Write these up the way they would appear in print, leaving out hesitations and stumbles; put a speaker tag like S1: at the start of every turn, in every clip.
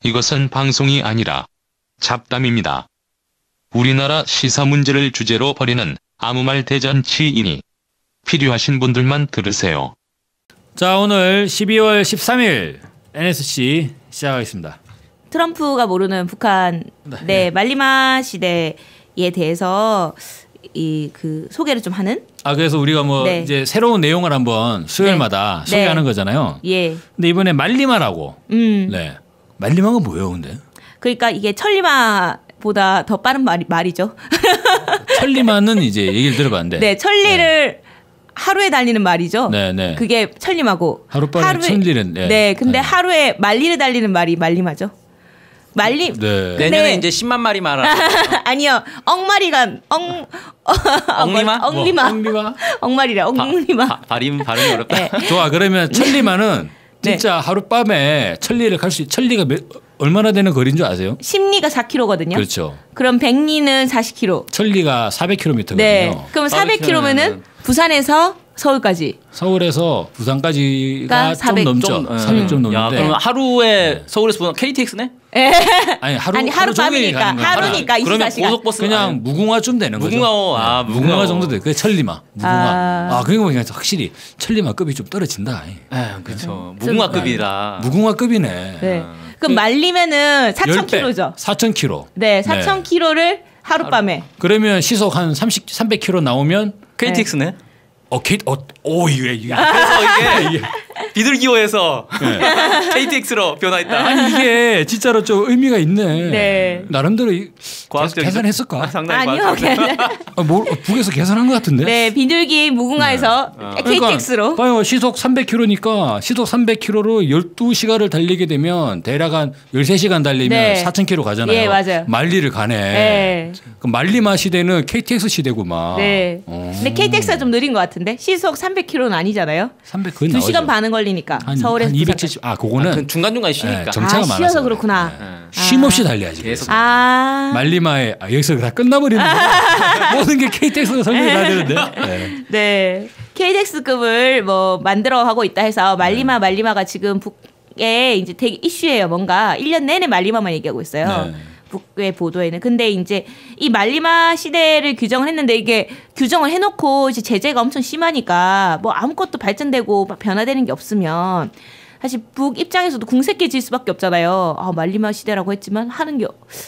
S1: 이것은 방송이 아니라 잡담입니다. 우리나라 시사 문제를 주제로 벌이는 아무 말 대잔치이니 필요하신 분들만 들으세요.
S2: 자, 오늘 12월 13일 NSC 시작하겠습니다.
S3: 트럼프가 모르는 북한 네, 말리마 시대에 대해서 그 소개를 좀 하는.
S2: 그래서 우리가 뭐
S3: 네.
S2: 이제 새로운 내용을 한번 수요일마다
S3: 네.
S2: 소개하는 거잖아요.
S3: 예.
S2: 근데 이번에 말리마라고. 네. 말리마가 뭐예요, 근데?
S3: 그러니까 이게 천리마보다 더 빠른 말이죠.
S2: 천리마는 이제 얘기를 들어봤는데.
S3: 네, 천리를 하루에 달리는 말이죠.
S2: 네, 네.
S3: 그게 천리마고.
S2: 하루빨리 천리는.
S3: 네, 근데 하루에 말리를 달리는 말이 말리마죠. 말리.
S2: 네.
S4: 내년에 이제 10만 마리 말아.
S3: 아니요, 엉마리가
S4: 엉리마?
S3: 엉리마.
S2: 엉리마?
S3: 엉마리래. 엉리마.
S4: 발음이 어렵다.
S3: 네.
S2: 좋아. 그러면 천리마는 진짜 하룻밤에 천리를 갈 수 천리가 얼마나 되는 거리인 줄 아세요?
S3: 심리가 4km거든요.
S2: 그렇죠.
S3: 그럼 백리는 40km.
S2: 천리가 400km거든요.
S3: 네. 그럼 400km면은 부산에서 서울까지.
S2: 서울에서 부산까지가 좀
S3: 400
S2: 넘죠. 400 좀 넘는데.
S4: 야, 그럼 하루에 서울에서 보면 KTX네?
S2: 아니
S3: 아니 하룻밤이니까 하루니까
S4: 그러면
S3: 24시간.
S4: 고속버스
S2: 그냥 무궁화쯤 되는 거죠.
S4: 무궁화.
S2: 무궁화 정도 돼. 그게 천리마. 무궁화. 그러고 보니까 확실히 천리마급이 좀 떨어진다.
S4: 그렇죠. 무궁화급이라.
S2: 무궁화급이네.
S3: 네. 그럼 말리면은 4,000km죠.
S2: 4,000km.
S3: 네, 4,000km를 하룻밤에.
S2: 그러면 시속 한 300km 나오면
S4: KTX네?
S2: 이게
S4: 그래서 이게 비둘기호에서 KTX로 변화했다.
S2: 아니 이게 진짜로 좀 의미가 있네.
S3: 네.
S2: 나름대로
S4: 과학적이죠?
S2: 계산했을까?
S4: 상당히
S3: 아니요,
S2: 북에서 계산한 것 같은데.
S3: 네, 비둘기 무궁화에서 KTX로.
S2: 그러니까 봐요, 시속 300km니까 시속 300km로 12시간을 달리게 되면 대략 한 13시간 달리면
S3: 네.
S2: 4,000km 가잖아요.
S3: 예, 맞아요.
S2: 말리를 가네.
S3: 네.
S2: 그럼 말리마 시대는 KTX 시대구만.
S3: 네. 근데 KTX가 좀 느린 것 같은데 시속 300km는 아니잖아요.
S2: 300 그건
S3: 2시간
S2: 나오죠.
S3: 반은 걸리니까 서울에서
S2: 한 270. 그거는
S4: 중간중간 쉬니까.
S2: 정차가 많아서.
S3: 쉬어서 그렇구나.
S2: 쉼 없이 달려야지.
S4: 계속.
S2: 말리마에 여기서 다 끝나버리는 모든 게 KTX가 설명해야 되는데.
S3: 네. KTX급을 뭐 만들어 가고 있다 해서 말리마가 지금 북에 이제 되게 이슈예요. 뭔가 1년 내내 말리마만 얘기하고 있어요.
S2: 네.
S3: 북의 보도에는. 근데 이제 이 말리마 시대를 규정을 했는데 이게 규정을 해놓고 이제 제재가 엄청 심하니까 뭐 아무것도 발전되고 막 변화되는 게 없으면 사실 북 입장에서도 궁색해질 수밖에 없잖아요. 말리마 시대라고 했지만 하는 게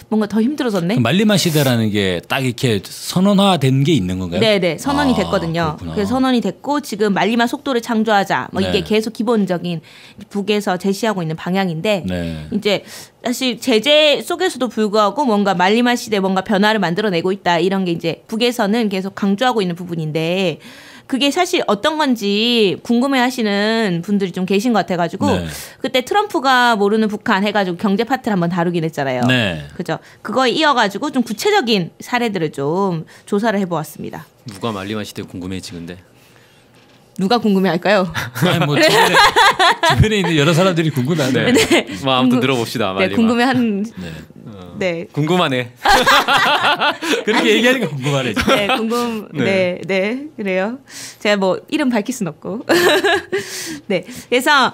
S3: 뭔가 더 힘들어졌네.
S2: 말리마 시대라는 게 딱 이렇게 선언화된 게 있는 건가요?
S3: 네네, 선언이 됐거든요.
S2: 그렇구나.
S3: 그래서 선언이 됐고 지금 말리마 속도를 창조하자. 뭐
S2: 네.
S3: 이게 계속 기본적인 북에서 제시하고 있는 방향인데
S2: 네.
S3: 이제 사실 제재 속에서도 불구하고 뭔가 말리마 시대 뭔가 변화를 만들어내고 있다 이런 게 이제 북에서는 계속 강조하고 있는 부분인데. 그게 사실 어떤 건지 궁금해하시는 분들이 좀 계신 것 같아가지고
S2: 네.
S3: 그때 트럼프가 모르는 북한 해가지고 경제 파트를 한번 다루긴 했잖아요.
S2: 네.
S3: 그죠? 그거에 이어가지고 좀 구체적인 사례들을 좀 조사를 해보았습니다.
S4: 누가 말리마 시대 궁금해지 근데.
S3: 누가 궁금해할까요?
S2: 아니 뭐 주변에 있는 여러 사람들이 궁금해하네.
S3: 네.
S4: 뭐 아무튼 들어봅시다. 말리마.
S3: 네, 궁금해한. 네.
S4: 궁금하네.
S2: 그렇게 얘기하니까 궁금하네. 진짜.
S3: 네, 네, 그래요. 제가 뭐 이름 밝힐 순 없고. 네, 그래서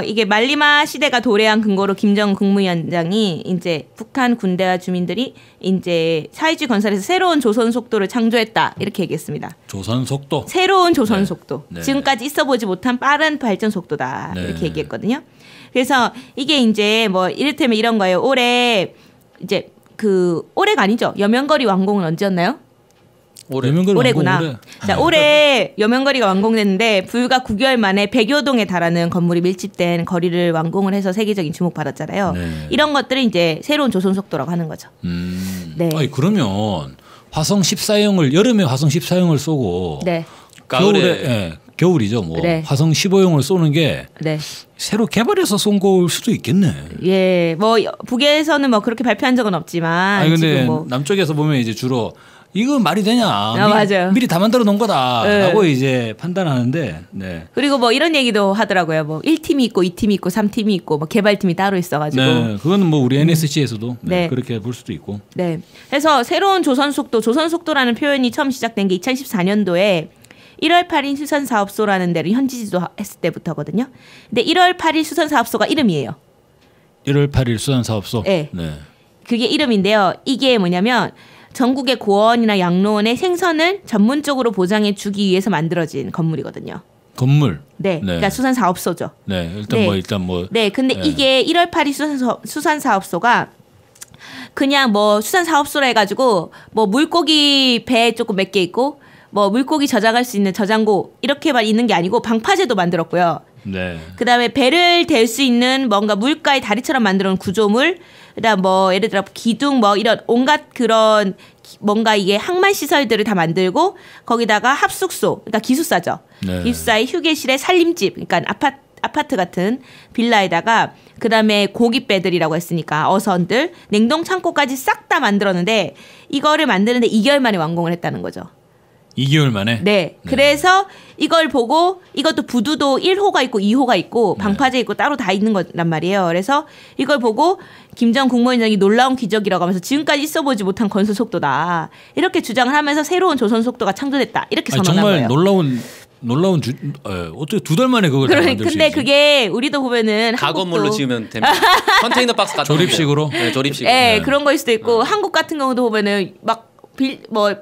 S3: 이게 말리마 시대가 도래한 근거로 김정은 국무위원장이 이제 북한 군대와 주민들이 이제 사회주의 건설에서 새로운 조선 속도를 창조했다 이렇게 얘기했습니다.
S2: 조선 속도.
S3: 새로운 조선 속도.
S2: 네.
S3: 지금까지 있어보지 못한 빠른 발전 속도다
S2: 네.
S3: 이렇게 얘기했거든요. 그래서 이게 이제 뭐 이를테면 이런 거예요. 올해 이제 올해가 아니죠. 여명거리 완공은 언제였나요? 올해구나. 자, 올해 여명거리가 완공됐는데 불과 9개월 만에 100여 동에 달하는 건물이 밀집된 거리를 완공을 해서 세계적인 주목받았잖아요.
S2: 네.
S3: 이런 것들을 이제 새로운 조선 속도라고 하는 거죠. 네.
S2: 아니 그러면 화성 14형을 여름에 화성 14형을 쏘고
S3: 네.
S2: 겨울에 겨울이죠. 뭐
S3: 네.
S2: 화성 15형을 쏘는 게
S3: 네.
S2: 새로 개발해서 쏜 거일 수도 있겠네.
S3: 예. 뭐 북에서는 뭐 그렇게 발표한 적은 없지만
S2: 아니 근데
S3: 지금 뭐
S2: 남쪽에서 보면 이제 주로 이거 말이 되냐?
S3: 맞아요.
S2: 미리 다 만들어 놓은 거다라고
S3: 네.
S2: 이제 판단하는데. 네.
S3: 그리고 뭐 이런 얘기도 하더라고요. 뭐 1팀이 있고 2팀이 있고 3팀이 있고 뭐 개발팀이 따로 있어가지고.
S2: 네. 그거는 뭐 우리 NSC에서도
S3: 네.
S2: 그렇게 볼 수도 있고.
S3: 네. 그래서 새로운 조선 속도라는 표현이 처음 시작된 게 2014년도에 1월 8일 수선사업소라는 데를 현지 지도했을 때부터거든요. 근데 1월 8일 수선사업소가 이름이에요.
S2: 1월 8일 수산사업소.
S3: 네.
S2: 네.
S3: 그게 이름인데요. 이게 뭐냐면 전국의 고원이나 양로원의 생선을 전문적으로 보장해 주기 위해서 만들어진 건물이거든요.
S2: 건물.
S3: 네. 그러니까 수산사업소죠.
S2: 네. 일단 뭐
S3: 네. 근데 이게 1월 8일 수산사업소가 그냥 뭐 수산사업소라 해가지고 뭐 물고기 배 조금 몇 개 있고 뭐 물고기 저장할 수 있는 저장고 이렇게만 있는 게 아니고 방파제도 만들었고요.
S2: 네.
S3: 그다음에 배를 댈 수 있는 뭔가 물가의 다리처럼 만들어 놓은 구조물, 그다음 뭐 예를 들어 기둥 뭐 이런 온갖 그런 뭔가 이게 항만 시설들을 다 만들고 거기다가 합숙소, 그러니까 기숙사죠.
S2: 네.
S3: 기숙사의 휴게실에 살림집, 그러니까 아파트 같은 빌라에다가 그다음에 고깃배들이라고 했으니까 어선들, 냉동 창고까지 싹 다 만들었는데 이거를 만드는데 2개월 만에 완공을 했다는 거죠.
S2: 2개월 만에?
S3: 네. 그래서 이걸 보고 이것도 부두도 1호가 있고 2호가 있고 방파제 있고 따로 다 있는 거란 말이에요. 그래서 이걸 보고 김정 국무위원장이 놀라운 기적이라고 하면서 지금까지 있어보지 못한 건설 속도다. 이렇게 주장을 하면서 새로운 조선 속도가 창조됐다. 이렇게 선언한
S2: 정말
S3: 거예요.
S2: 놀라운 어떻게 2달 만에 그걸 다 만들 수 있지?
S3: 근데 그게 우리도 보면은
S4: 가건물로
S3: 한국도
S4: 지으면 됩니다. 컨테이너 박스 같은
S2: 조립식으로?
S4: 네, 조립식으로.
S3: 네, 그런 거일 수도 있고 한국 같은 경우도 보면은 막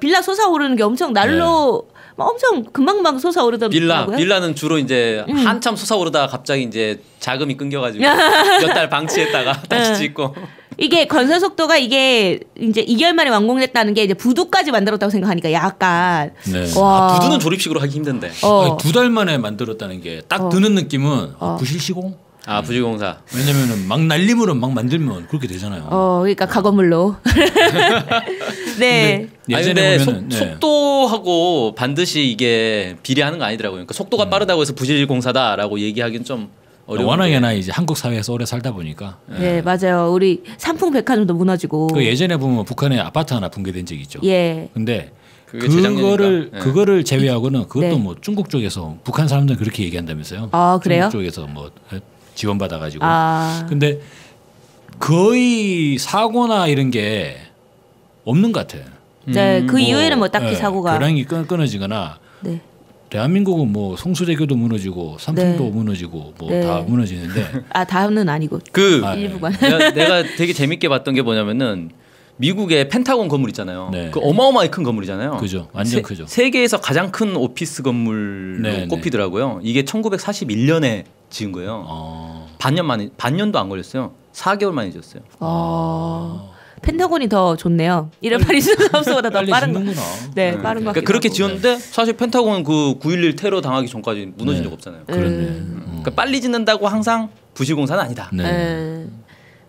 S3: 빌라 솟아오르는 게 엄청 날로 막 엄청 금방금방 솟아오르더라고요.
S4: 빌라는 주로 이제 한참 솟아오르다가 갑자기 이제 자금이 끊겨가지고 몇 달 방치했다가 다시 짓고.
S3: 이게 건설 속도가 이게 이제 2개월 만에 완공됐다는 게 이제 부두까지 만들었다고 생각하니까 약간
S4: 와. 부두는 조립식으로 하기 힘든데.
S2: 2달 만에 만들었다는 게 딱 드는 느낌은 부실시공?
S4: 부실공사.
S2: 왜냐면은 막 날림으로 막 만들면 그렇게 되잖아요.
S3: 그러니까 가건물로. 네.
S4: 근데 속도하고 반드시 이게 비례하는 거 아니더라고요. 그러니까 속도가 빠르다고 해서 부실공사다라고 얘기하기는 좀 어려운.
S2: 워낙에나 이제 한국 사회에서 오래 살다 보니까.
S3: 네, 맞아요. 우리 삼풍백화점도 무너지고.
S2: 그 예전에 보면 북한에 아파트 하나 붕괴된 적이 있죠.
S3: 예.
S2: 근데 그거를 제외하고는 그것도 뭐 중국 쪽에서 북한 사람들은 그렇게 얘기한다면서요.
S3: 그래요?
S2: 중국 쪽에서 뭐 지원받아가지고. 근데 거의 사고나 이런 게 없는 것 같아.
S3: 네, 그 이후에는 뭐 딱히 사고가.
S2: 교량이 끊어지거나. 네. 대한민국은 뭐 송수대교도 무너지고 삼풍도 무너지고 뭐 다 무너지는데.
S3: 다는 아니고. 일부만.
S4: 내가 되게 재밌게 봤던 게 뭐냐면은 미국의 펜타곤 건물 있잖아요. 그 어마어마하게 큰 건물이잖아요.
S2: 그죠. 완전 크죠.
S4: 세계에서 가장 큰 오피스 건물로 꼽히더라고요. 이게 1941년에 지은 거예요. 반년도 안 걸렸어요. 4개월 만에 지었어요.
S3: 펜타곤이 더 좋네요. 1월 8일 수산사업소보다 더 빠른 거.
S2: 네,
S3: 빠른 거.
S4: 그러니까 그렇게 지었는데 사실 펜타곤은 그 9.11 테러 당하기 전까지 무너진 적 없잖아요.
S2: 그렇네.
S4: 그러니까 빨리 짓는다고 항상 부실공사는 아니다.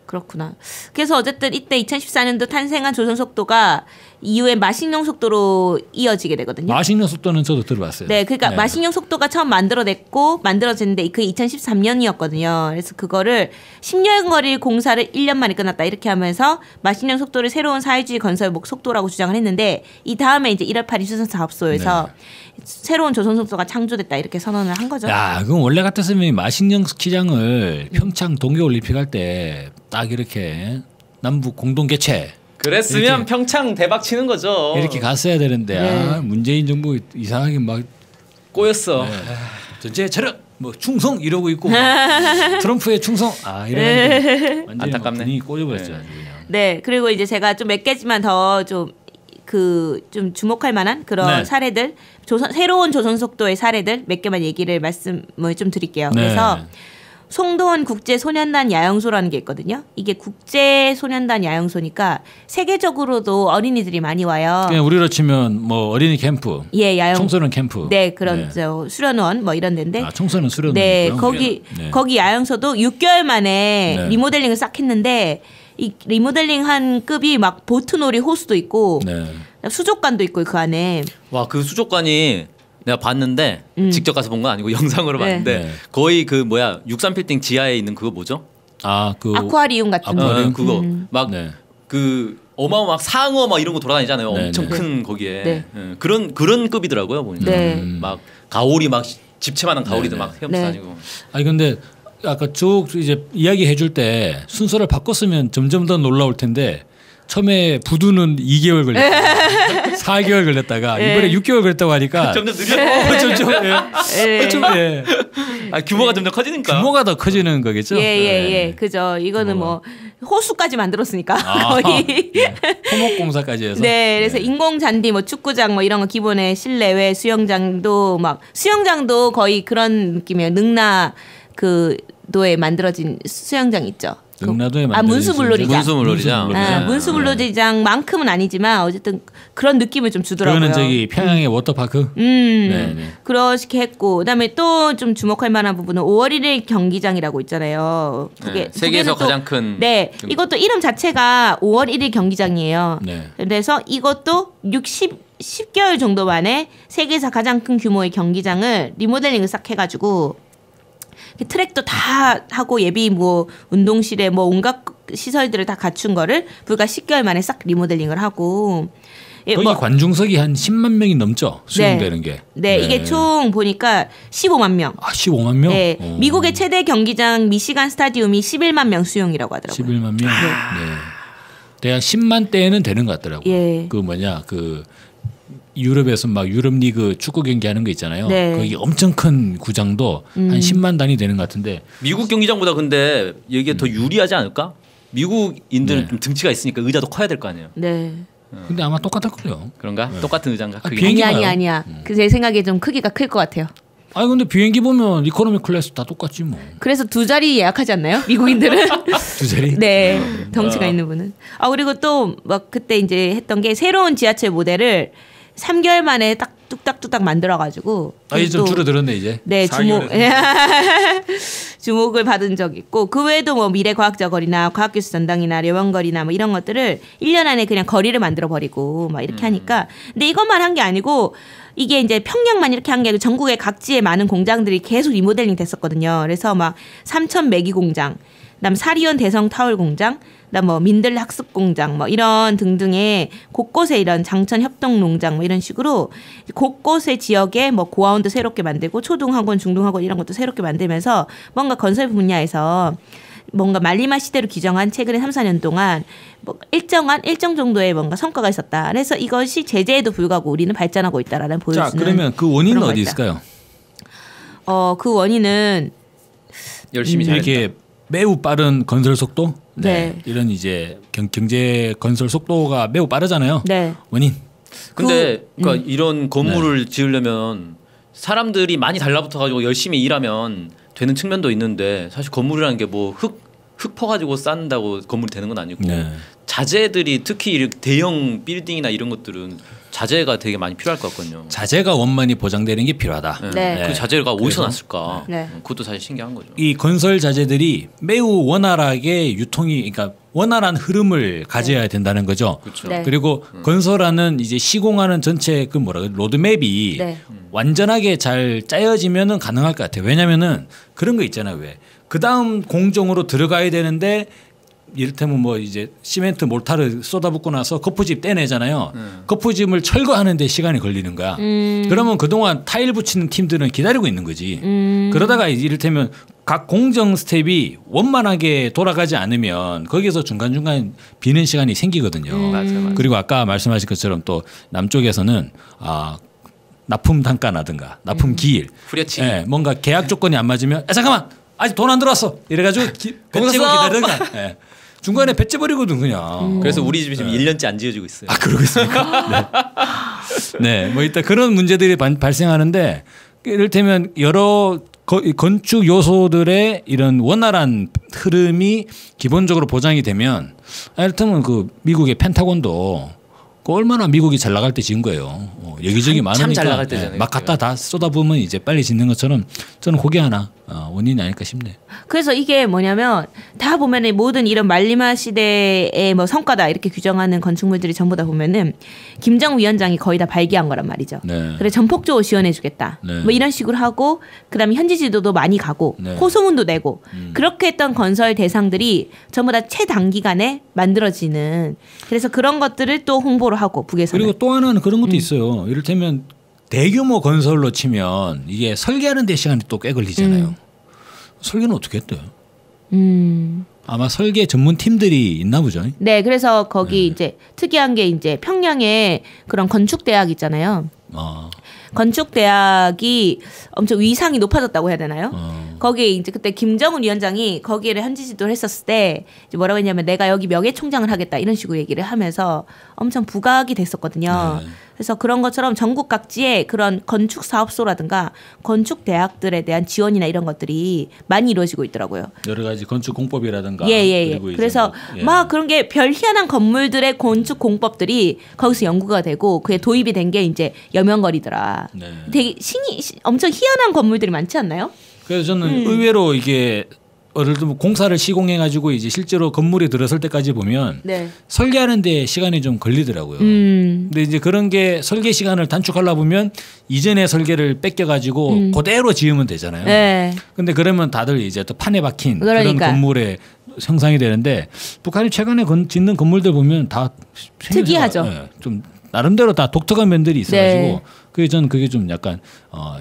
S3: 그렇구나. 그래서 어쨌든 이때 2014년도 탄생한 조선 속도가 이후에 마식령 속도로 이어지게 되거든요.
S2: 마식령 속도는 저도 들어봤어요.
S3: 네, 그러니까 마식령 속도가 처음 만들어졌는데 그게 2013년이었거든요. 그래서 그거를 10년 거리 공사를 1년 만에 끝났다 이렇게 하면서 마식령 속도를 새로운 사회주의 건설 속도라고 주장을 했는데 이 다음에 이제 1월 8일 수산사업소에서 새로운 조선 속도가 창조됐다 이렇게 선언을 한 거죠.
S2: 야, 그럼 원래 같았으면 마식령 스키장을 평창 동계올림픽 할 때 딱 이렇게 남북 공동 개최.
S4: 그랬으면 이렇게, 평창 대박 치는 거죠.
S2: 이렇게 갔어야 되는데 문재인 정부 이상하게 막
S4: 꼬였어.
S2: 전체 체력 뭐 충성 이러고 있고 트럼프의 충성 이런 완전히 분위기 꼬여버렸죠.
S3: 네, 그리고 이제 제가 좀 몇 개지만 더 좀 좀 주목할 만한 그런 사례들, 새로운 조선 속도의 사례들 몇 개만 말씀을 좀 드릴게요. 그래서 송도원 국제소년단 야영소라는 게 있거든요. 이게 국제소년단 야영소니까 세계적으로도 어린이들이 많이 와요.
S2: 그냥 우리로 치면 뭐 어린이 캠프, 청소년 캠프,
S3: 그런 수련원 뭐 이런 데인데.
S2: 청소년 수련원.
S3: 거기 야영소도 6개월 만에 리모델링을 싹 했는데 이 리모델링한 급이 막 보트놀이 호수도 있고 수족관도 있고 그 안에.
S4: 와, 그 수족관이 내가 봤는데 직접 가서 본 건 아니고 영상으로 봤는데 거의 그 63빌딩 지하에 있는 그거 뭐죠?
S3: 그 아쿠아리움 같은 거.
S4: 그거 막 그 어마어마 상어 막 이런 거 돌아다니잖아요. 엄청 큰 거기에 그런 급이더라고요 보니까. 막 가오리 막 집채만한 가오리도 막 헤엄쳐 다니고.
S2: 아니 근데 아까 쭉 이제 이야기해 줄 때 순서를 바꿨으면 점점 더 놀라울 텐데 처음에 부두는 2개월 걸렸다가 4개월 걸렸다가 이번에 6개월 걸렸다고 하니까
S4: 점점 느려.
S2: 좀
S4: 규모가 점점 커지니까.
S2: 규모가 더 커지는 거겠죠.
S3: 예. 그죠. 이거는 뭐 호수까지 만들었으니까 거의
S2: 토목공사까지 해서.
S3: 네, 그래서 인공 잔디, 뭐 축구장, 뭐 이런 거 기본에 실내외 수영장도 막 수영장도 거의 그런 느낌이에요. 능라 그 도에 만들어진 수영장 있죠.
S2: 능라도에
S3: 문수물놀이장. 문수물놀이장만큼은
S2: 네.
S3: 아니지만 어쨌든 그런 느낌을 좀 주더라고요.
S2: 그거는 저기 평양의 워터파크.
S3: 그렇게 했고 그다음에 또 좀 주목할 만한 부분은 5월 1일 경기장이라고 있잖아요.
S4: 세계에서 가장 큰.
S3: 네, 이것도 이름 자체가 5월 1일 경기장이에요.
S2: 네.
S3: 그래서 이것도 10개월 정도 만에 세계에서 가장 큰 규모의 경기장을 리모델링을 싹 해가지고. 트랙도 다 하고 예비 뭐 운동실에 뭐 온갖 시설들을 다 갖춘 거를 불과 10개월 만에 싹 리모델링을 하고
S2: 거기 관중석이 한 10만 명이 넘죠. 수용되는 게.
S3: 네, 이게 총 보니까 15만 명.
S2: 15만 명?
S3: 네. 미국의 최대 경기장 미시간 스타디움이 11만 명 수용이라고 하더라고요.
S2: 11만 명. 네. 대략 10만 대는 되는 것 같더라고요.
S3: 예.
S2: 그 유럽에서 막 유럽 리그 축구 경기 하는 거 있잖아요.
S3: 네.
S2: 거기 엄청 큰 구장도 한 10만 단위 되는 것 같은데.
S4: 미국 경기장보다 근데 이게 더 유리하지 않을까? 미국인들은 좀 등치가 있으니까 의자도 커야 될 거 아니에요.
S3: 네.
S2: 근데 아마 똑같을 거예요.
S4: 그런가? 똑같은 의자인가?
S3: 아니야. 제 생각에 좀 크기가 클 것 같아요.
S2: 아니 근데 비행기 보면 이코노미 클래스 다 똑같지 뭐.
S3: 그래서 2자리 예약하지 않나요? 미국인들은
S2: 2자리?
S3: 네, 덩치가 있는 분은. 그리고 또 막 그때 이제 했던 게 새로운 지하철 모델을 3개월 만에 딱 뚝딱뚝딱 만들어가지고.
S2: 이제 좀 줄어들었네 이제.
S3: 네, 주목을 받은 적 있고 그 외에도 뭐 미래과학자 거리나 과학기술 전당이나 려원거리나 뭐 이런 것들을 1년 안에 그냥 거리를 만들어 버리고 막 이렇게 하니까. 근데 이것만 한 게 아니고. 이게 이제 평양만 이렇게 한 게 아니고 전국의 각지의 많은 공장들이 계속 리모델링 됐었거든요. 그래서 막 삼천 매기 공장, 그다음 사리온 대성 타월 공장, 그다음 뭐 민들 학습 공장 뭐 이런 등등의 곳곳에 이런 장천 협동 농장 뭐 이런 식으로 곳곳의 지역에 뭐 고아원도 새롭게 만들고 초등학원, 중등학원 이런 것도 새롭게 만들면서 뭔가 건설 분야에서 뭔가 말리마 시대로 규정한 최근에 3, 4년 동안 뭐 일정 정도의 뭔가 성과가 있었다. 그래서 이것이 제재에도 불구하고 우리는 발전하고 있다라는 보여주는.
S2: 자, 그러면 그 원인은 어디 있을까요?
S3: 그 원인은
S4: 열심히
S2: 이렇게 매우 빠른 건설 속도.
S3: 네.
S2: 이런 이제 경제 건설 속도가 매우 빠르잖아요.
S3: 네.
S2: 원인.
S4: 근데 그러니까 이런 건물을 지으려면 사람들이 많이 달라붙어 가지고 열심히 일하면 되는 측면도 있는데 사실 건물이라는 게 뭐 흙 퍼가지고 쌓는다고 건물이 되는 건 아니고 자재들이 특히 대형 빌딩이나 이런 것들은 자재가 되게 많이 필요할 것 같거든요.
S2: 자재가 원만히 보장되는 게 필요하다.
S3: 네.
S4: 그 자재가 어디서 났을까?
S3: 네.
S4: 그것도 사실 신기한 거죠.
S2: 이 건설 자재들이 매우 원활하게 유통이 그러니까 원활한 흐름을 가져야 된다는 거죠.
S4: 그렇죠.
S3: 네.
S2: 그리고 건설하는 이제 시공하는 전체 그 로드맵이 완전하게 잘 짜여지면은 가능할 것 같아요. 왜냐면은 그런 거 있잖아요. 왜? 그 다음 공정으로 들어가야 되는데 이를테면 뭐 이제 시멘트 몰타를 쏟아붓고 나서 거푸집 떼내잖아요. 거푸집을 철거하는데 시간이 걸리는 거야. 그러면 그동안 타일 붙이는 팀들은 기다리고 있는 거지. 그러다가 이를테면 각 공정 스텝이 원만하게 돌아가지 않으면 거기서 중간중간 비는 시간이 생기거든요.
S4: 맞아요.
S2: 그리고 아까 말씀하신 것처럼 또 남쪽에서는 납품 단가라든가 납품 기일,
S4: 후려치기.
S2: 뭔가 계약 조건이 안 맞으면 잠깐만 아직 돈 안 들어왔어 이래가지고 배째고 기다리다가 중간에 배째버리거든 그냥.
S4: 그래서 우리 집이 지금 1년째 안 지어지고 있어요.
S2: 그러고 있습니까? 네. 뭐 일단 그런 문제들이 발생하는데 이를테면 여러 건축 요소들의 이런 원활한 흐름이 기본적으로 보장이 되면 이를테면 그 미국의 펜타곤도 얼마나 미국이 잘 나갈 때 지은 거예요. 여기저기 많으니까
S4: 참 잘 나갈 때잖아요.
S2: 막 갖다 다 쏟아부으면 이제 빨리 짓는 것처럼 저는 그게 하나 원인이 아닐까 싶네요.
S3: 그래서 이게 뭐냐면 다 보면은 모든 이런 말리마 시대의 뭐 성과다 이렇게 규정하는 건축물들이 전부 다 보면은 김정은 위원장이 거의 다 발기한 거란 말이죠.
S2: 네.
S3: 그래 전폭적으로 지원해주겠다.
S2: 네.
S3: 뭐 이런 식으로 하고 그다음에 현지 지도도 많이 가고
S2: 네.
S3: 호소문도 내고 그렇게 했던 건설 대상들이 전부 다 최단기간에 만들어지는. 그래서 그런 것들을 또 홍보를 하고 북에서는.
S2: 그리고 또 하나는 그런 것도 있어요. 이를테면 대규모 건설로 치면 이게 설계하는 데 시간이 또 꽤 걸리잖아요. 설계는 어떻게 했대요? 아마 설계 전문 팀들이 있나 보죠.
S3: 네, 그래서 거기 이제 특이한 게 이제 평양에 그런 건축 대학 있잖아요. 건축 대학이 엄청 위상이 높아졌다고 해야 되나요? 거기에 이제 그때 김정은 위원장이 거기를 현지 지도를 했었을 때 이제 뭐라고 했냐면 내가 여기 명예총장을 하겠다 이런 식으로 얘기를 하면서 엄청 부각이 됐었거든요.
S2: 네.
S3: 그래서 그런 것처럼 전국 각지에 그런 건축 사업소라든가 건축 대학들에 대한 지원이나 이런 것들이 많이 이루어지고 있더라고요.
S2: 여러 가지 건축 공법이라든가.
S3: 예. 그래서 막 그런 게 별 희한한 건물들의 건축 공법들이 거기서 연구가 되고 그게 도입이 된 게 이제 여명거리더라.
S2: 네.
S3: 되게 엄청 희한한 건물들이 많지 않나요?
S2: 그래서 저는 의외로 이게 예를 들면 공사를 시공해가지고 이제 실제로 건물에 들어설 때까지 보면
S3: 네.
S2: 설계하는데 시간이 좀 걸리더라고요. 근데 이제 그런 게 설계 시간을 단축하려 보면 이전의 설계를 뺏겨가지고 그대로 지으면 되잖아요.
S3: 네.
S2: 근데 그러면 다들 이제 또 판에 박힌
S3: 그러니까.
S2: 그런 건물에 형상이 되는데 북한이 최근에 짓는 건물들 보면 다
S3: 특이하죠.
S2: 네, 좀 나름대로 다 독특한 면들이 있어가지고
S3: 네.
S2: 그게 저는 그게 좀 약간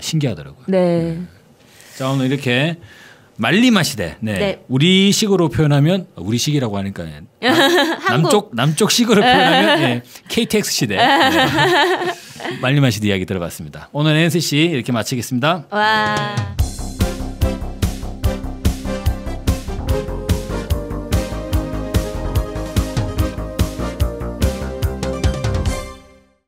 S2: 신기하더라고요.
S3: 네.
S2: 자 오늘 이렇게 말리마 시대.
S3: 네.
S2: 우리식으로 표현하면 우리식이라고 하니까 남쪽식으로 표현하면 KTX 시대. 네. 말리마 시대 이야기 들어봤습니다. 오늘 NCC 이렇게 마치겠습니다.
S3: 와.